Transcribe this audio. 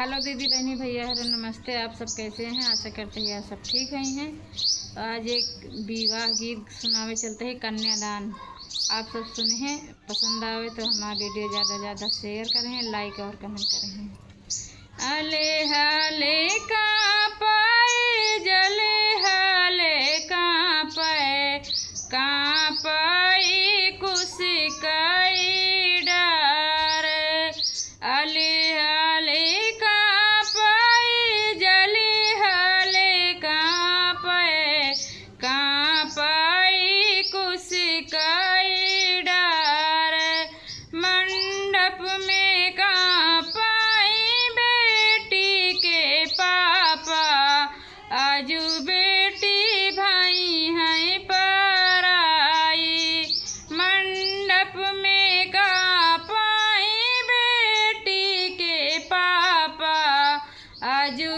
Hello दीदी बहनी भैया हेलो नमस्ते। आप सब कैसे हैं? आशा करते हैं आप सब ठीक हैं। तो आज एक विवाह गीत सुनावे चलते हैं, कन्यादान। आप सब सुने हैं, पसंद आवे तो हमारा वीडियो ज़्यादा ज़्यादा शेयर करें, लाइक और कमेंट करें। अले हाले कहाँ पाए जले हाले कहाँ पाए कुछ कई डार। अले मंडप में कहाँ पाई बेटी के पापा, आजू बेटी भाई हैं पराई। मंडप में कहाँ पाई बेटी के पापा, आजू